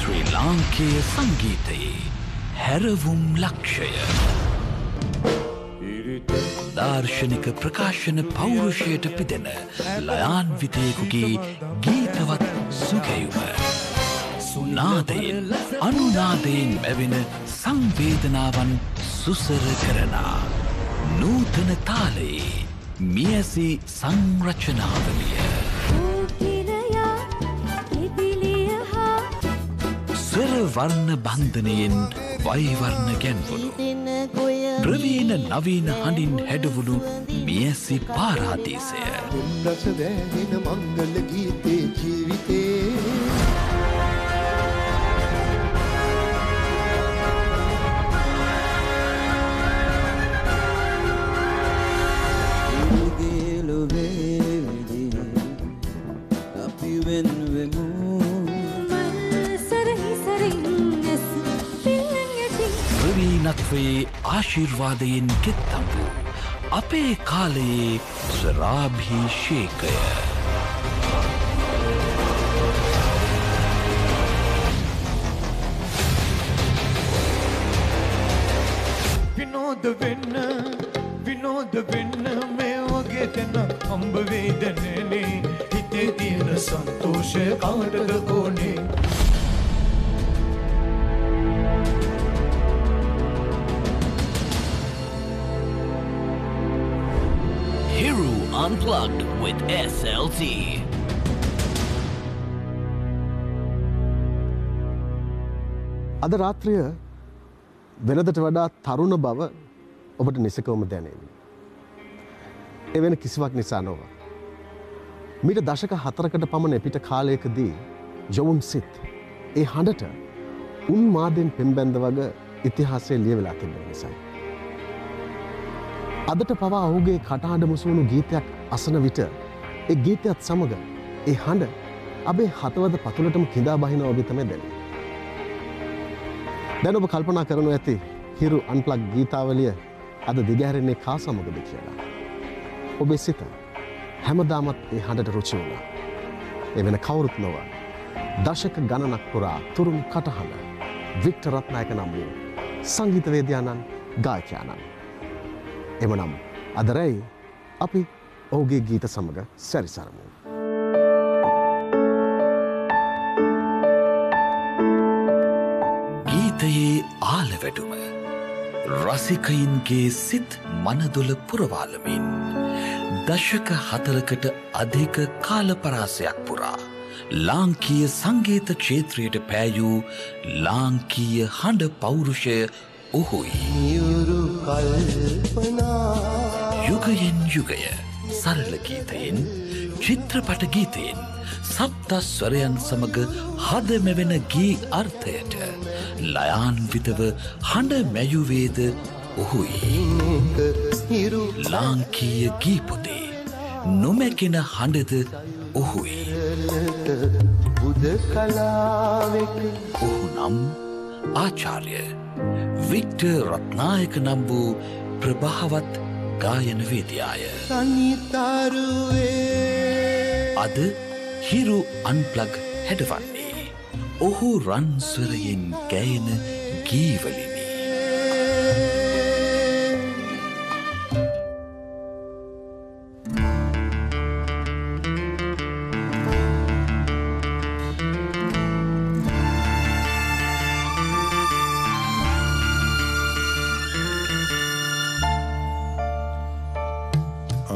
ශ්‍රී ලාංකේය සංගීතයේ හැරවුම් ලක්ෂය දාර්ශනික ප්‍රකාශන පෞරුෂයට පිදෙන ලයාන්විතයෙකුගේ ගීතවත් සුගැයුම නාදයෙන් අනුනාදයෙන් මැවෙන සංවේදනාවන් සුසර කරනා නූතන තාලයේ මියසි සංරචනාවලිය ස්වරවර්ණ බන්ධනයෙන් වෛවර්ණ ගැන්වුණු ප්‍රවීණ නවීන හඬින් හැඩවුණු මියසි පාරාදීසය රසදැනෙන මංගල ගීතේ ජීවිතේ ප්‍රවීණත්වයේ ආශිර්වාදයෙන් කෙත්තම් වූ අපේ කාලයේ ස්වරාභිෂේකය විනෝද වෙන්න මේ වගේ තැන හම්බ වේද නැනේ හිතේ තියෙන සන්තෝෂය කාටද ඕනේ Hiru Unplugged with SLT. අද රාත්‍රිය වෙනදට වඩා තරුණ බව ඔබට නිසකවම දැනෙවි. එවැනි කිසිවක් නිසා නොව. මීට දශක 4කට පමණ පිට කාලයකදී ජොවුන් සිත් ඒ හඬට උන්මාදයෙන් පෙම්බැන්ද වග ඉතිහාසයේ ලියවිලා තිබෙන නිසායි. අදට පවා ඔහුගේ කටහඬ මුසුණු ගීතයක් අසන විට ඒ ගීතයත් සමග ඒ හඬ අපේ හතවද පතුලටම කිඳා බහිනවා වගේ තමයි දැනෙන්නේ. දැන් ඔබ කල්පනා කරනු ඇති හිරු අන්ප්ලග් ගීතාවලිය අද දිගහැරෙන්නේ කා සමගද කියලා. ඔබේ සිත හැමදාමත් ඒ හඬට රුචි වුණා. ඒ වෙන කවුරුත් නොව දශක ගණනක් පුරා තුරුම් කටහඬ වික්ටර් රත්නායක නම් වූ සංගීතවේදියාණන් ගායකයාණන්. එමනම් අද රැයි අපි ඔහුගේ ගීත සමග සැරිසරමු. ගීතයේ ආලවැඩුම රසිකයින්ගේ සිත් මනදොල පුරවාලමින් දශක 4කට අධික කාලපරාසයක් පුරා ලාංකීය සංගීත ක්ෂේත්‍රයට පෑයූ ලාංකීය හඬ පෞරුෂය ඔහුයි. යුගයෙන් යුගය සරල ගීතයෙන් චිත්‍රපට ගීතයෙන් සප්තස්වරයන් සමග හද මෙවෙන ගී අර්ථයට ලයාන්විතව හඬ මැයුවේද ඔහුයි. ලාංකීය ගීපොතේ නොමැකෙන හඬද ඔහුයි. ඔහු නම් ආචාර්ය වික්ටර් රත්නායක නම් වූ ප්‍රභාවත් ගායන වේදියාය. අද හිරු අන්ප්ලග් හැඩවන්නේ ඔහු රන්ස්වරයෙන් ගැයෙන ගීවලිනි.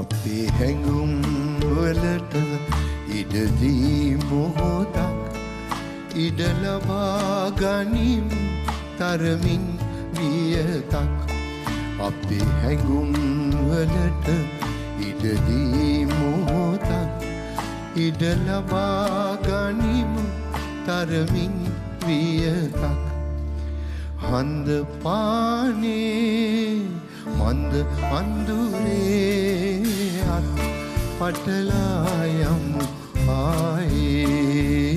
අපේ හැඟුම් වලට ඉඩදී මොහොතක් ඉඩ ලබා ගනිම් තරමින් වියතක් අපේ හැඟුම් වලට ඉඩදී මොහොතක් ඉඩ ලබා ගනිම් තරමින් වියතක් හඳ පානේ මන්ද අඳුරේ අත් පටලා යමු ආයේ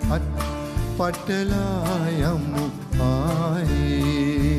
අත් පටලා යමු ආයේ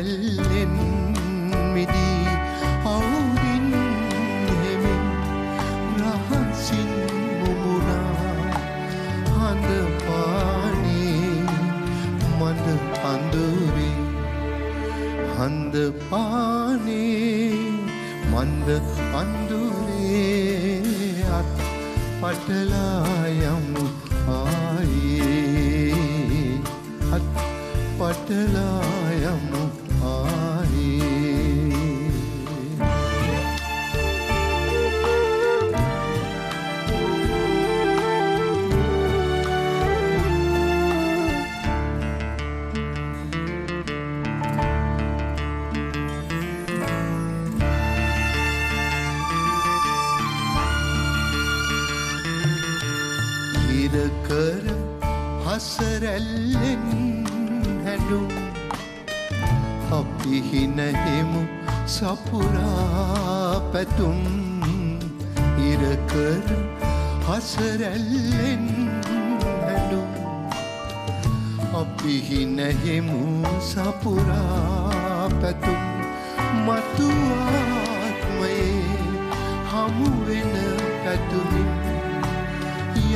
රැල්ලෙන් මිදී අවුදින් හෙමින් රහසින් මුමුණා හඳ පානේ මඳ අඳුරේ හඳ පානේ මන්ද අඳුරේ අත් පටලා යමු ආයේ අත් පටලා යමු ආයේ කර හසරැල්ලෙන් හැඩුම් අපි හිනහෙමු සපුරා පැතුම් ඉරකර හසරැල්ලෙන් හැඩුම් අපි හිනහෙමු සපුරා පැතුම් මතුආත්මයේ හමුවෙන පැතුමින්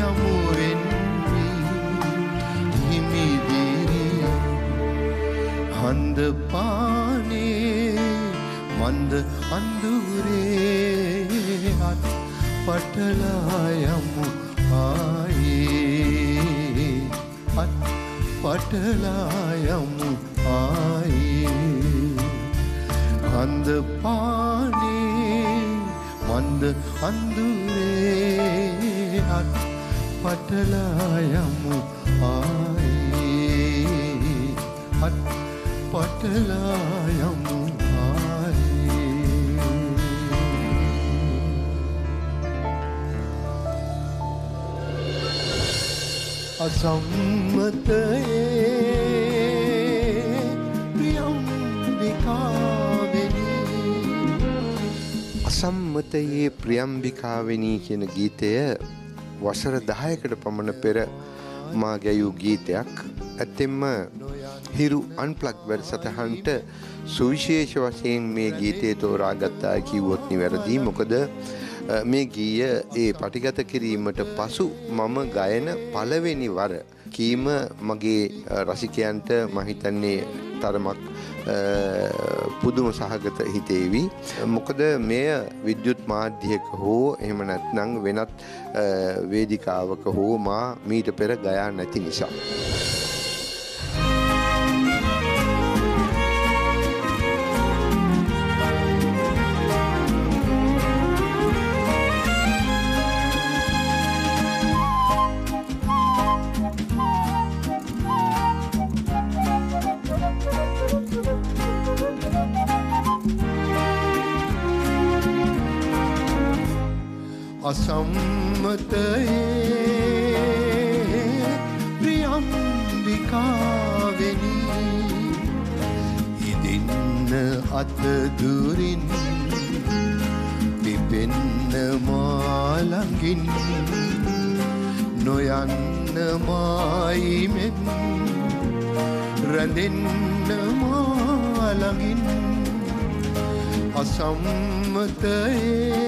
යමුවෙන් හිමිදිරි හඳ පානේ මන්ද අඳුරේ අත් පටලා යමු ආයේ අත් පටලා යමු ආයේ හඳ පානේ මන්ද අඳුරේ අත් පටලා යමු ආයේ අත් පටලා යමු ආයේ අසම්මතයේ ප්‍රියම්බිකාවෙනි අසම්මතයේ ප්‍රියම්බිකාවෙනි කියන ගීතය වසර 10කට පමණ පෙර මා ගැයූ ගීතයක්. ඇත්තෙන්ම හිරු අන්ප්ලග් වැඩසටහනට සුවිශේෂ වශයෙන් මේ ගීතය තෝරාගත්තා කිව්වොත් නිවැරදි. මොකද මේ ගීය ඒ පටිගත කිරීමට පසු මම ගයන පළවෙනි වර කීම මගේ රසිකයන්ට මම හිතන්නේ තරමක් පුදුම සහගත හිතේවි. මොකද මෙය විද්‍යුත් මාධ්‍යයක හෝ එහෙම නැත්නම් වෙනත් වේදිකාවක හෝ මා මීට පෙර ගයා නැති නිසා. අසම්මතයේ ප්‍රියම්බිකාවෙනි ඉදින්න අත දුරින් පිපෙන්න මාළඟින් නොයන්න මායිමෙන් රැඳෙන්න මාළඟින් අසම්මතයේ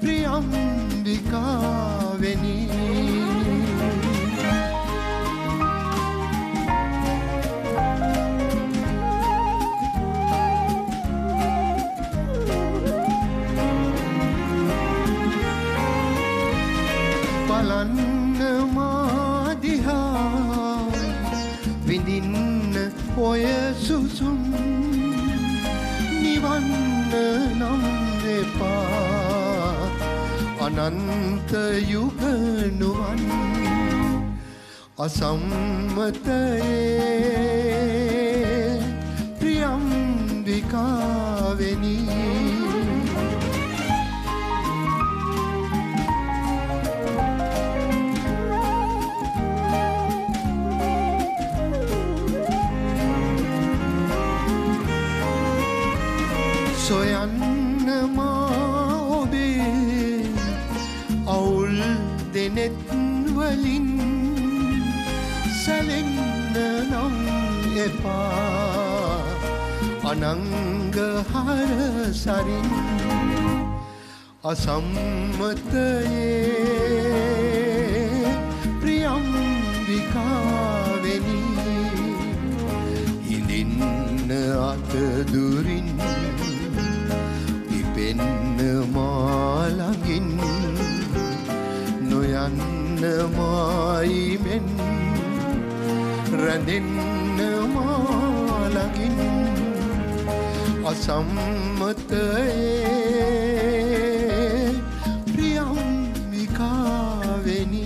ප්‍රියම්බිකාවෙනි බලන්න මා දිහා විඳින්න ඔය සුසුම් නිවන්න නම් එපා අනන්ත යුග නුවන් අසම්මතයේ ප්‍රියම්බිකාවෙනි සොයන්න මා ඔබේ අවුල් දෙනෙත් වලින් සැලෙන්න නම් එපා අනංගහර සරින් අසම්මතයේ ප්‍රියම්බිකාවෙනි ඉඳින්න අත දුරින් පිපෙන්න මාළඟින් නොයන්න මායිමෙන් රැඳෙන්න මාළඟින් අසම්මතයේ ප්‍රියම්බිකාවෙනි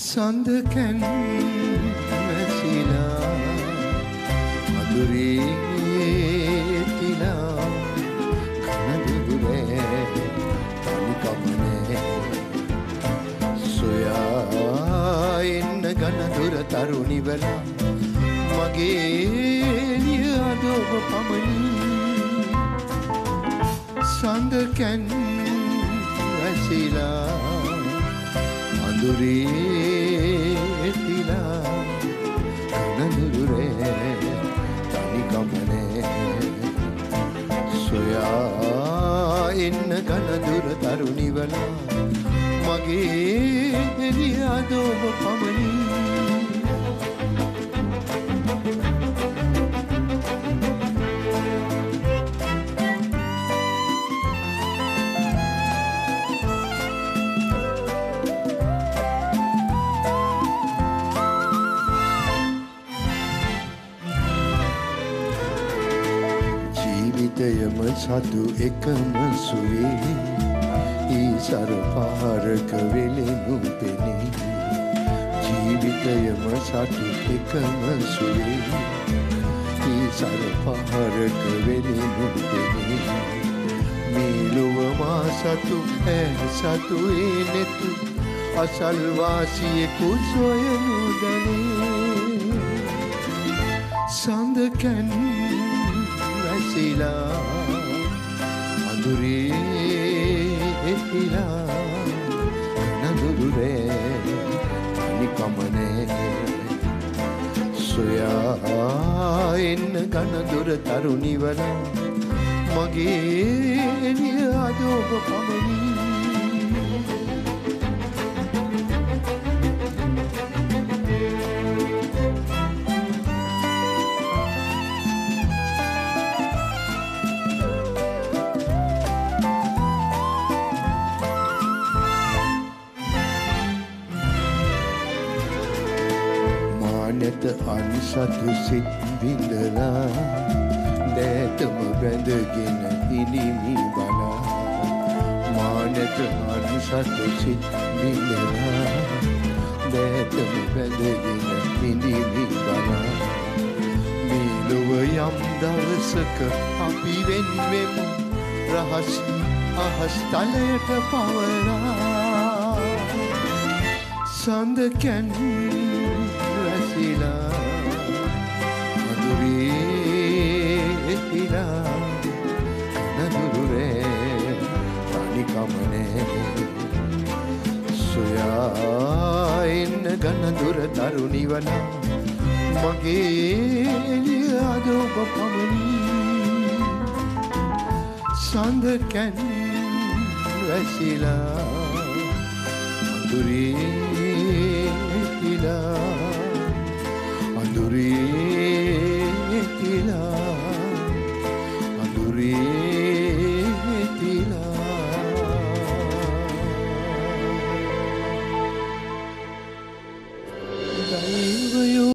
සඳකැන් වැසිලා මధుරේ තිලා කනදුරේ තනිකමනේ සොයා එන්න ගනදුර තරුණිවලා මගේ එළිය අදෝබ පමණි සඳකැන් වැසිලා මధుරේ තිලා කනදුරේ තනිකමනේ සොයා එන්න ගනදුර තරුණිවලා මගේ එළිය අදෝබ පමණි ජීවිතයම සතු එකම සුවේ ඊසර පාරක වෙලෙනු පෙනේ ජීවිතයම සතු එකම සුවේ ඊසර පාරක වෙලෙනු පෙනේ මේ ලොව මා සතු සතු නෙතු අසල්වාසියෙකු සොයනු දැනේ සඳකැන් වැසිලා මధුරේ තිලා නදුරේ තනිකමනේ සොයා එන්න ගනදුර තරුණිවලා මගේ එළිය අදෝබ පමණි නැත අන්සතු සිත් බිඳලා දැතම බැඳගෙන ඉනිමි බලා මා නැත අන්සතු සිත් බිඳලා දැතම බැඳගෙන ඉනිමි බලා මේ ලොව යම් දවසක අපි වෙන්වෙමු රහස් අහස් තලයට පවරා සඳකැන් වැසිලා මధුරේ තිලා නදුරේ තනිකමනේ සොයා එන්න ගනදුර තරුණිවලා මගේ එළිය අදෝබ පමණි සඳකැන් වැසිලා මధుරේ